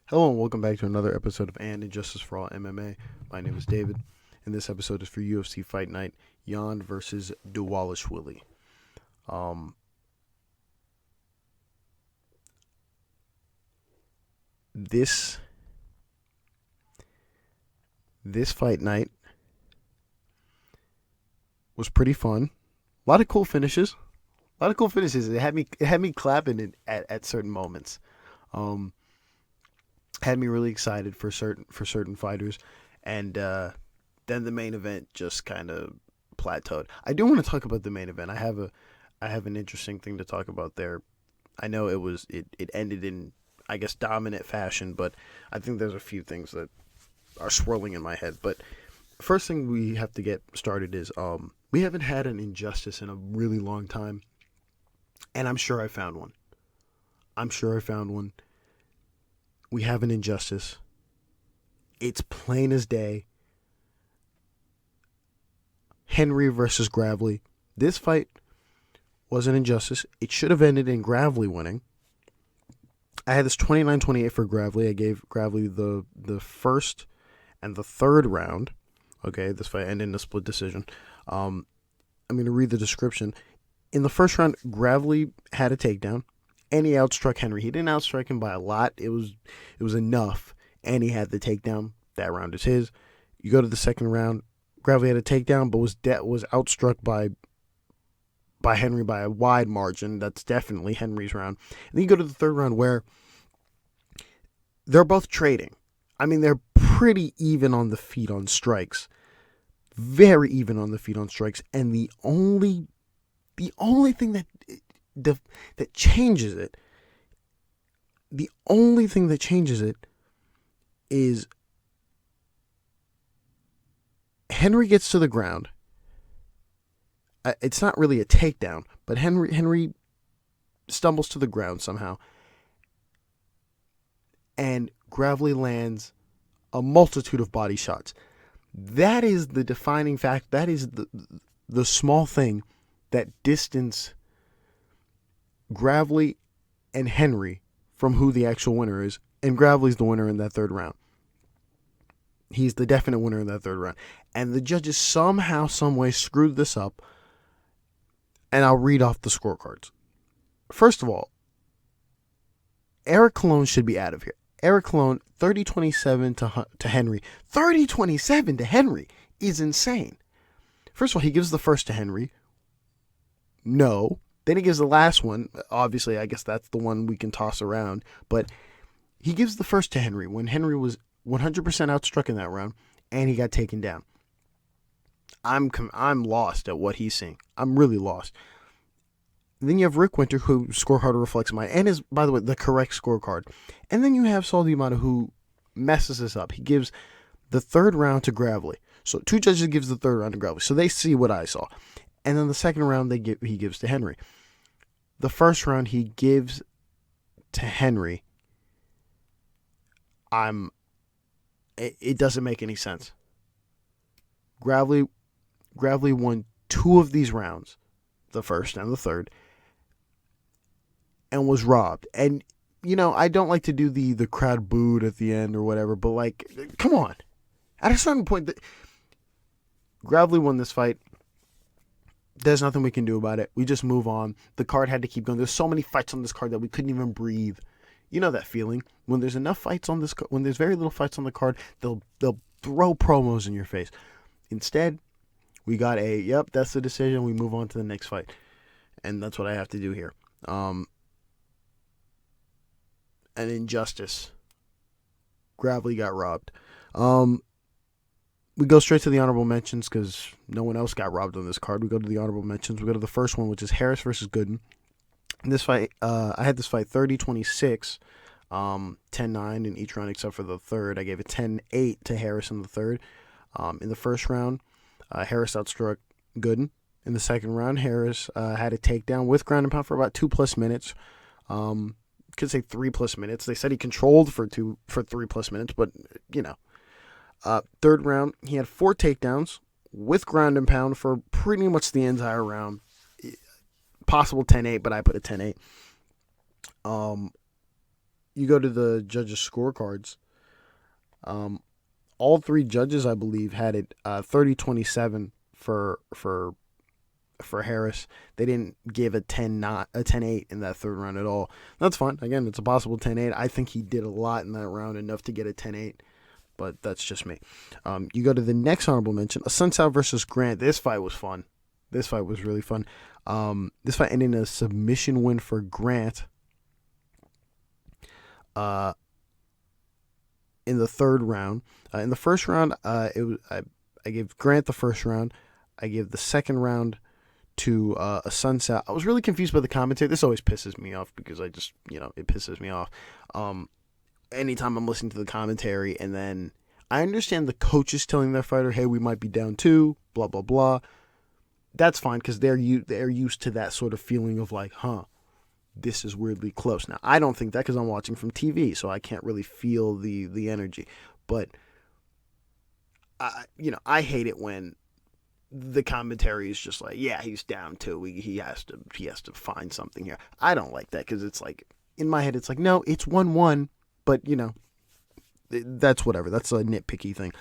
Hello and welcome back to another episode of Injustice For All MMA. My name is David, and this episode is for UFC Fight Night, Jan versus Dvalishvili. This fight night was pretty fun. A lot of cool finishes. It had me clapping at certain moments. Had me really excited for certain fighters, and then the main event just kind of plateaued. I do want to talk about the main event. I have an interesting thing to talk about there. I know it ended in, I guess, dominant fashion, but I think there's a few things that are swirling in my head. But first thing we have to get started is we haven't had an injustice in a really long time, and I'm sure I found one. We have an injustice. It's plain as day. Henry versus Gravely. This fight was an injustice. It should have ended in Gravely winning. I had this 29-28 for Gravely. I gave Gravely the first and the third round. Okay, this fight ended in a split decision. I'm going to read the description. In the first round, Gravely had a takedown, and he outstruck Henry. He didn't outstrike him by a lot. It was enough, and he had the takedown. That round is his. You go to the second round. Gravely had a takedown, but was outstruck by Henry by a wide margin. That's definitely Henry's round. And then you go to the third round where they're both trading. I mean, they're pretty even on the feet on strikes. Very even on the feet on strikes. And the only thing that changes it, is Henry gets to the ground. It's not really a takedown, but Henry stumbles to the ground somehow, and Gravely lands a multitude of body shots. That is the defining fact. That is the small thing that distance Gravely and Henry from who the actual winner is, and Gravely's the winner in that third round. He's the definite winner in that third round. And the judges somehow, someway screwed this up, and I'll read off the scorecards. First of all, Eric Colon should be out of here. Eric Colon, 30-27 to Henry. 30-27 to Henry is insane. First of all, he gives the first to Henry. No. Then he gives the last one. Obviously, I guess that's the one we can toss around. But he gives the first to Henry when Henry was 100% outstruck in that round, and he got taken down. I'm lost at what he's seeing. I'm really lost. Then you have Rick Winter, whose scorecard reflects mine, and is, by the way, the correct scorecard. And then you have Saul D'Amato, who messes this up. He gives the third round to Gravely. So two judges gives the third round to Gravely. So they see what I saw. And then the second round he gives to Henry. The first round he gives to Henry. It doesn't make any sense. Gravely won two of these rounds, the first and the third, and was robbed. And, I don't like to do the crowd booed at the end or whatever, but, come on. At a certain point, Gravely won this fight. There's nothing we can do about it. We just move on. The card had to keep going. There's so many fights on this card that we couldn't even breathe. You know that feeling when there's enough fights on this. When there's very little fights on the card, they'll throw promos in your face. Instead, we got yep, that's the decision. We move on to the next fight, and that's what I have to do here. An injustice. Gravely got robbed. We go straight to the honorable mentions because no one else got robbed on this card. We go to the honorable mentions. We go to the first one, which is Harris versus Gooden. In this fight, I had this fight 30-26, 10-9 in each round except for the third. I gave it 10-8 to Harris in the third. In the first round, Harris outstruck Gooden. In the second round, Harris had a takedown with ground and pound for about 2+ minutes. Could say 3+ minutes. They said he controlled for 3+ minutes, but third round, he had 4 takedowns with ground and pound for pretty much the entire round. Possible 10-8, but I put a 10-8. you go to the judges' scorecards. All three judges, I believe, had it 30-27 for Harris. They didn't give a 10-8 in that third round at all. That's fine. Again, it's a possible 10-8. I think he did a lot in that round, enough to get a 10-8. But that's just me. You go to the next honorable mention, Assuncao versus Grant. This fight was fun. This fight was really fun. This fight ended in a submission win for Grant. In the third round. In the first round, I gave Grant the first round. I gave the second round to Assuncao. I was really confused by the commentary. This always pisses me off because it pisses me off. Anytime I'm listening to the commentary, and then I understand the coaches telling their fighter, hey, we might be down 2, blah, blah, blah. That's fine because they're used to that sort of feeling of like, this is weirdly close. Now, I don't think that because I'm watching from TV, so I can't really feel the energy. But, I hate it when the commentary is just like, yeah, he's down 2. He has to find something here. I don't like that because it's like, in my head, it's like, no, it's 1-1. But, that's whatever. That's a nitpicky thing.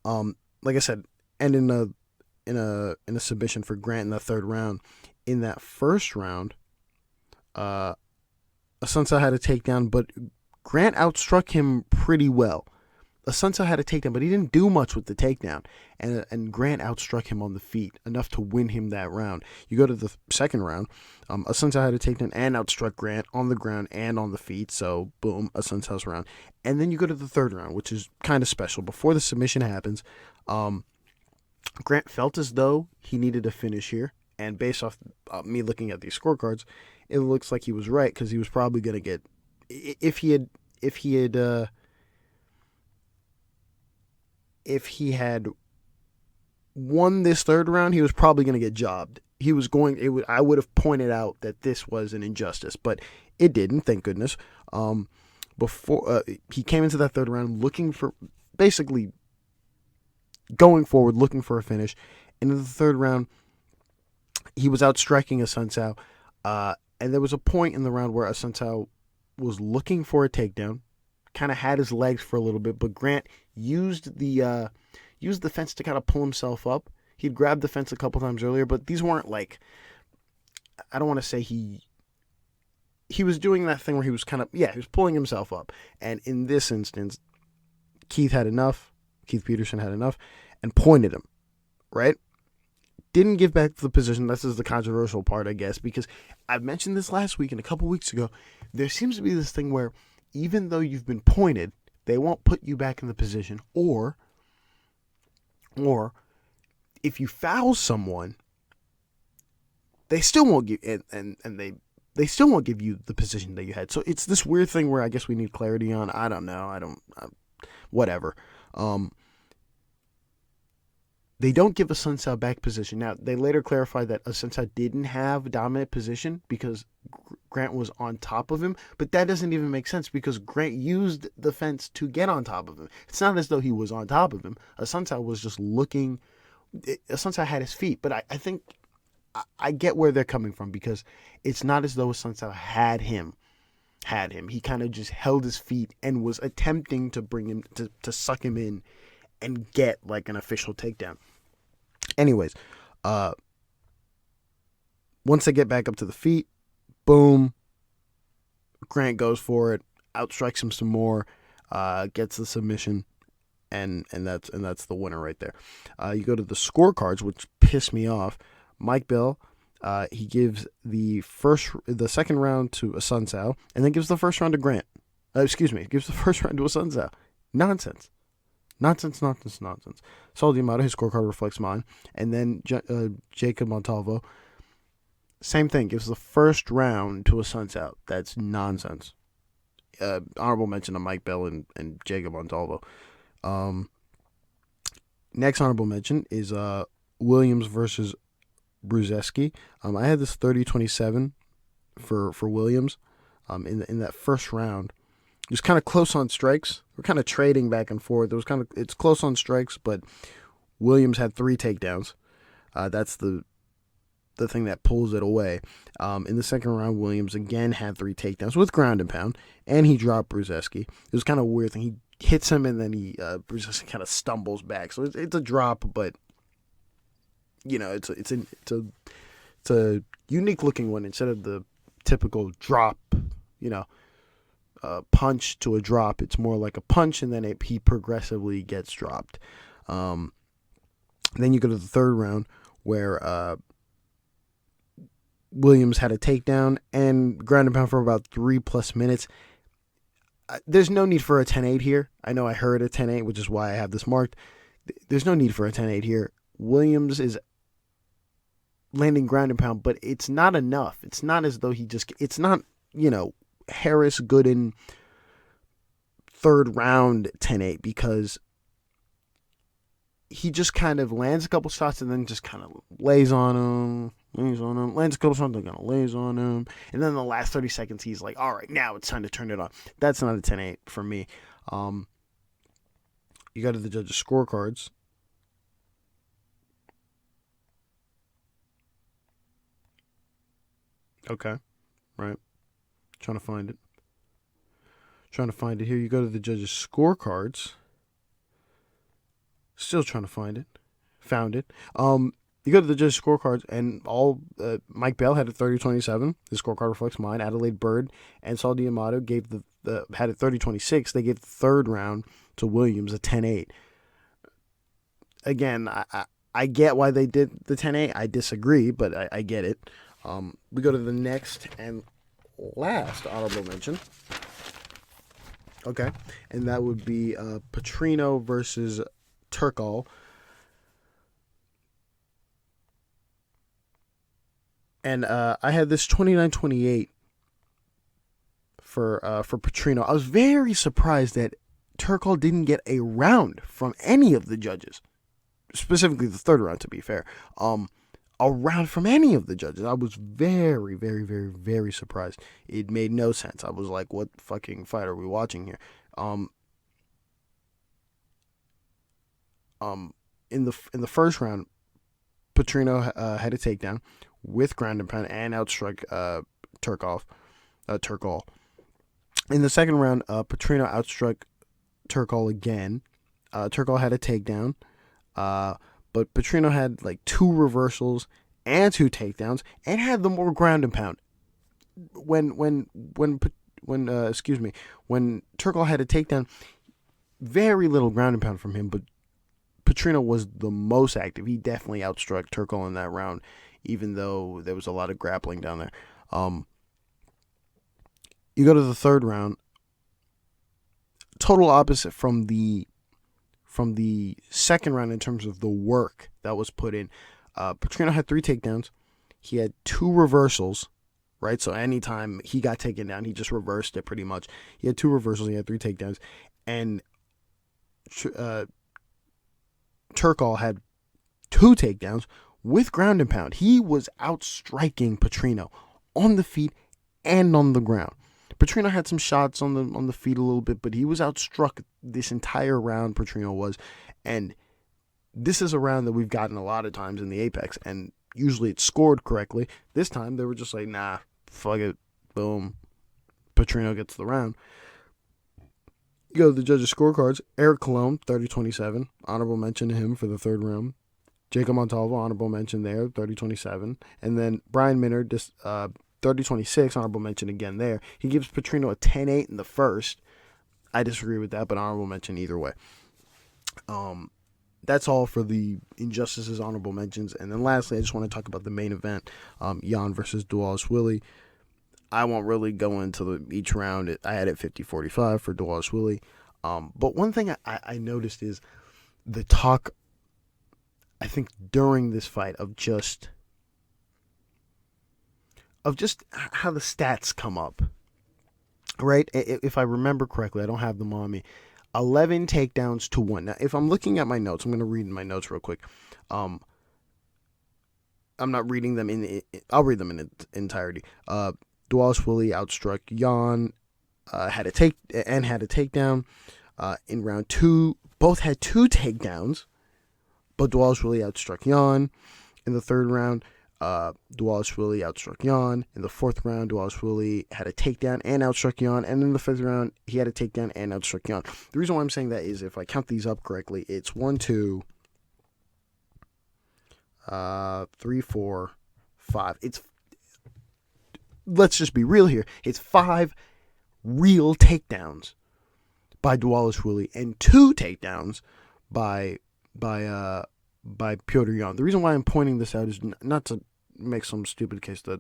Like I said, and in a submission for Grant in the third round. In that first round, Assuncao had a takedown, but Grant outstruck him pretty well. Assuncao had a takedown, but he didn't do much with the takedown. And Grant outstruck him on the feet, enough to win him that round. You go to the second round, Assuncao had a takedown and outstruck Grant on the ground and on the feet. So, boom, Assuncao's round. And then you go to the third round, which is kind of special. Before the submission happens, Grant felt as though he needed a finish here. And based off me looking at these scorecards, it looks like he was right because he was probably going to get, if he had won this third round, he was probably going to get jobbed. I would have pointed out that this was an injustice, but it didn't, thank goodness. Before he came into that third round looking for, basically going forward, looking for a finish. And in the third round, he was outstriking Assuncao, and there was a point in the round where Assuncao was looking for a takedown, kind of had his legs for a little bit, but Grant used the fence to kind of pull himself up. He'd grabbed the fence a couple times earlier, but these weren't like, I don't want to say he was doing that thing where he was he was pulling himself up. And in this instance, Keith Peterson had enough and pointed him, right? Didn't give back the position. This is the controversial part, I guess, because I mentioned this last week and a couple weeks ago. There seems to be this thing where even though you've been pointed, they won't put you back in the position, or if you foul someone, they still won't give they still won't give you the position that you had. So it's this weird thing where I guess we need clarity on. I don't know. Whatever. They don't give Assuncao back position. Now, they later clarified that Assuncao didn't have dominant position because Grant was on top of him, but that doesn't even make sense because Grant used the fence to get on top of him. It's not as though he was on top of him. Assuncao was just looking. Assuncao had his feet, but I think I get where they're coming from because it's not as though Assuncao had him. He kind of just held his feet and was attempting to bring him, to suck him in and get like an official takedown. Anyways, once they get back up to the feet, boom, Grant goes for it, outstrikes him some more, gets the submission, and that's the winner right there. You go to the scorecards, which piss me off. Mike Bell, he gives the second round to Assuncao, and then gives the first round to Grant. Gives the first round to Assuncao. Nonsense. Saul D'Amato, his scorecard reflects mine. And then Jacob Montalvo, same thing, gives the first round to Assuncao. That's nonsense. Honorable mention to Mike Bell and Jacob Montalvo. Next honorable mention is Williams versus Brzeski. I had this 30-27 for Williams in that first round. It was kind of close on strikes. We're kind of trading back and forth. It's close on strikes, but Williams had 3 takedowns. That's the thing that pulls it away. In the second round, Williams again had 3 takedowns with ground and pound, and he dropped Brzeski. It was kind of a weird thing. He hits him, and then Brzeski kind of stumbles back. So it's a drop, but it's a unique looking one instead of the typical drop. Punch to a drop. It's more like a punch, and then he progressively gets dropped. Then you go to the third round where Williams had a takedown and ground and pound for about 3+ minutes. There's no need for a 10-8 here. I know I heard a 10-8, which is why I have this marked. There's no need for a 10-8 here. Williams is landing ground and pound, but it's not enough. It's not as though it's not, Harris Gooden third round 10-8, because he just kind of lands a couple shots and then just kind of lays on him, lands a couple shots, then kind of lays on him, and then the last 30 seconds he's like, all right, now it's time to turn it on. That's not a 10-8 for me. You go to the judges' scorecards. Okay, right. Trying to find it here. You go to the judges' scorecards. Still trying to find it. Found it. You go to the judges' scorecards, and Mike Bell had a 30-27. The scorecard reflects mine. Adelaide Bird and Saul D'Amato had a 30-26. They gave the third round to Williams a 10-8. Again, I get why they did the 10-8. I disagree, but I get it. We go to the next and last honorable mention. Okay, and that would be Petrino versus Turkalj. And I had this 29-28 for Petrino. I was very surprised that Turkalj didn't get a round from any of the judges, specifically the third round, to be fair. A round from any of the judges. I was very, very, very, very surprised. It made no sense. I was like, what fucking fight are we watching here? In the first round, Petrino had a takedown with ground and pound and outstruck Turkalj. In the second round, Petrino outstruck Turkalj again. Turkalj had a takedown. But Petrino had like 2 reversals and 2 takedowns and had the more ground and pound. When Turkalj had a takedown, very little ground and pound from him, but Petrino was the most active. He definitely outstruck Turkalj in that round, even though there was a lot of grappling down there. You go to the third round, total opposite from the second round in terms of the work that was put in. Petrino had 3 takedowns. He had 2 reversals, right? So anytime he got taken down, he just reversed it pretty much. He had 2 reversals. He had 3 takedowns. And Turkalj had 2 takedowns with ground and pound. He was outstriking Petrino on the feet and on the ground. Petrino had some shots on the feet a little bit, but he was outstruck this entire round. Petrino was, and this is a round that we've gotten a lot of times in the Apex, and usually it's scored correctly. This time they were just like, nah, fuck it, boom, Petrino gets the round. You go to the judges' scorecards. Eric Colon, 30-27, honorable mention to him for the third round. Jacob Montalvo, honorable mention there, 30-27, and then Brian Minner, 30-26, honorable mention again there. He gives Petrino a 10-8 in the first. I disagree with that, but honorable mention either way. That's all for the Injustices honorable mentions. And then lastly, I just want to talk about the main event, Jan versus Dvalishvili. I won't really go into each round. I had it 50-45 for Dvalishvili. But one thing I noticed is the talk, I think, during this fight of just how the stats come up, right? If I remember correctly, I don't have them on me. 11 takedowns to 1. Now, if I'm looking at my notes, I'm going to read my notes real quick. I'm not reading them I'll read them in entirety. Dvalishvili outstruck Jan, had a takedown in round 2. Both had 2 takedowns, but Dvalishvili outstruck Jan in the third round. Dvalishvili outstruck Jan. In the 4th round, Dvalishvili had a takedown and outstruck Jan. And in the 5th round, he had a takedown and outstruck Jan. The reason why I'm saying that is if I count these up correctly, it's 1, 2, 3, 4, 5. Let's just be real here. It's 5 real takedowns by Dvalishvili and 2 takedowns by Petr Yan. The reason why I'm pointing this out is not to make some stupid case that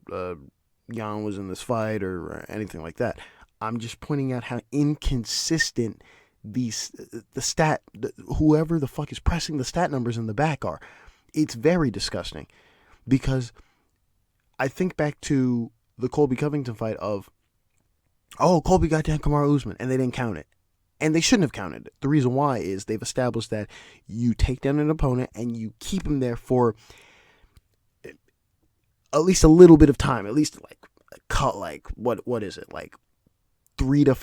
Yan was in this fight or anything like that. I'm just pointing out how inconsistent whoever the fuck is pressing the stat numbers in the back are. It's very disgusting because I think back to the Colby Covington fight of, Colby got down Kamaru Usman and they didn't count it. And they shouldn't have counted it. The reason why is they've established that you take down an opponent and you keep him there for at least a little bit of time. At least what is it? Like 3 to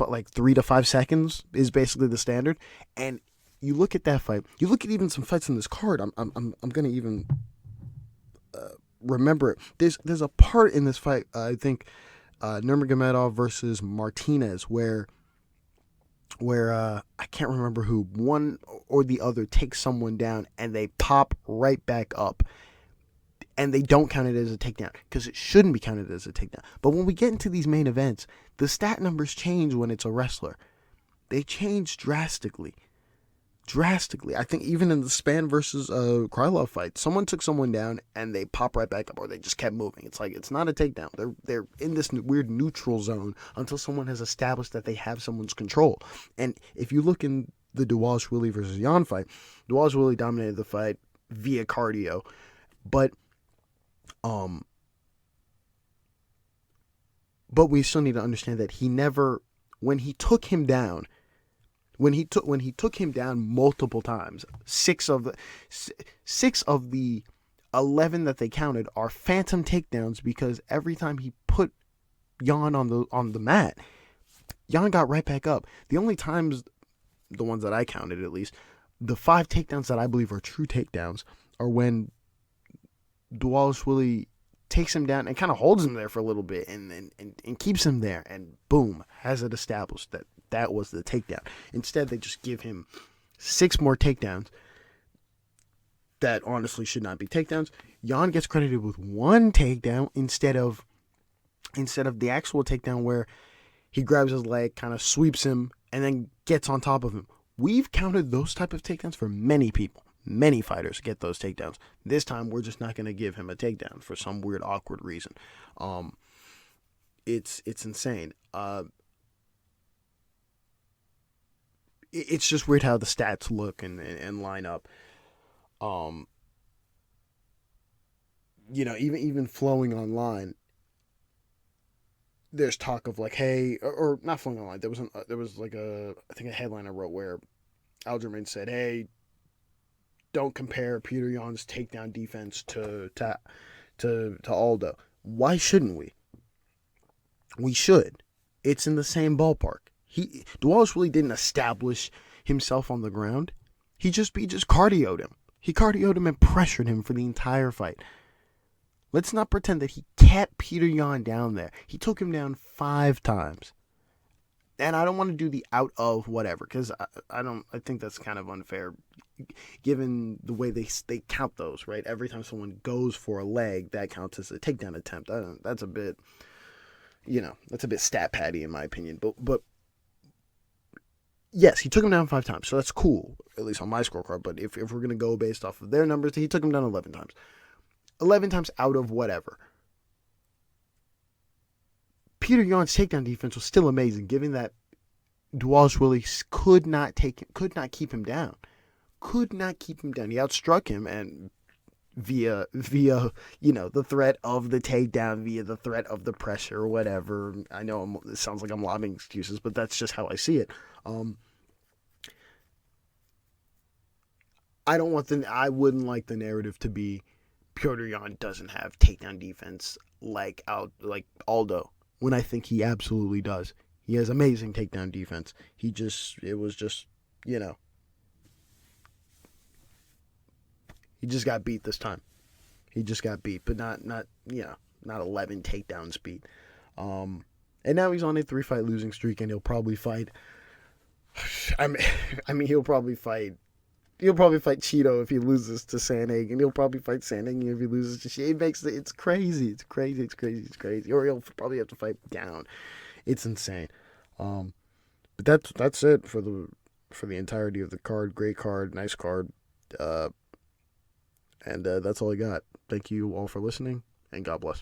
5 seconds is basically the standard. And you look at that fight. You look at even some fights in this card. I'm gonna even remember it. There's a part in this fight. I think Nurmagomedov versus Martinez where I can't remember who, one or the other takes someone down and they pop right back up and they don't count it as a takedown because it shouldn't be counted as a takedown. But when we get into these main events, the stat numbers change when it's a wrestler. They change drastically. I think even in the Spann versus Krylov fight, someone took someone down and they pop right back up, or they just kept moving. It's like, it's not a takedown. They're in this weird neutral zone until someone has established that they have someone's control. And if you look in the Dvalishvili versus Yan fight, Dvalishvili dominated the fight via cardio, but we still need to understand that he never, when he took him down multiple times, 6 of the 11 that they counted are phantom takedowns because every time he put Yan on the mat, Yan got right back up. The only times, the ones that I counted at least, the 5 takedowns that I believe are true takedowns are when Dvalishvili takes him down and kind of holds him there for a little bit and keeps him there, and boom, has it established that was the takedown. Instead, they just give him 6 more takedowns that honestly should not be takedowns. Yan gets credited with 1 takedown instead of the actual takedown where he grabs his leg, kind of sweeps him, and then gets on top of him. We've counted those type of takedowns for many people. Many fighters get those takedowns. This time, we're just not going to give him a takedown for some weird, awkward reason. It's insane. It's just weird how the stats look and line up. Even flowing online, there's talk of like, hey, or not flowing online. There was like a headline I wrote where Alderman said, hey, don't compare Petr Yan's takedown defense to Aldo. Why shouldn't we? We should. It's in the same ballpark. Dvalishvili didn't establish himself on the ground. He just cardioed him. He cardioed him and pressured him for the entire fight. Let's not pretend that he kept Petr Yan down there. He took him down 5 times. And I don't want to do the out of whatever, because I think that's kind of unfair, given the way they count those, right? Every time someone goes for a leg, that counts as a takedown attempt. That's a bit, that's a bit stat patty in my opinion. But yes, he took him down 5 times, so that's cool, at least on my scorecard. But if we're going to go based off of their numbers, he took him down 11 times. 11 times out of whatever. Petr Yan's takedown defense was still amazing, given that Dvalishvili could not keep him down. Could not keep him down. He outstruck him, and via the threat of the takedown, via the threat of the pressure or whatever. I know it sounds like I'm lobbing excuses, but that's just how I see it. I wouldn't like the narrative to be Petr Yan doesn't have takedown defense like Aldo, when I think he absolutely does. He has amazing takedown defense. He just got beat this time. He just got beat, but not 11 takedowns beat. And now he's on a 3-fight losing streak, and he'll probably fight. I mean, he'll probably fight Cheeto if he loses to Sandhagen. He'll probably fight Sandhagen if he loses to Cheeto. It's crazy. It's crazy. Or he'll probably have to fight down. It's insane. But that's it for the entirety of the card. Great card, nice card. And that's all I got. Thank you all for listening, and God bless.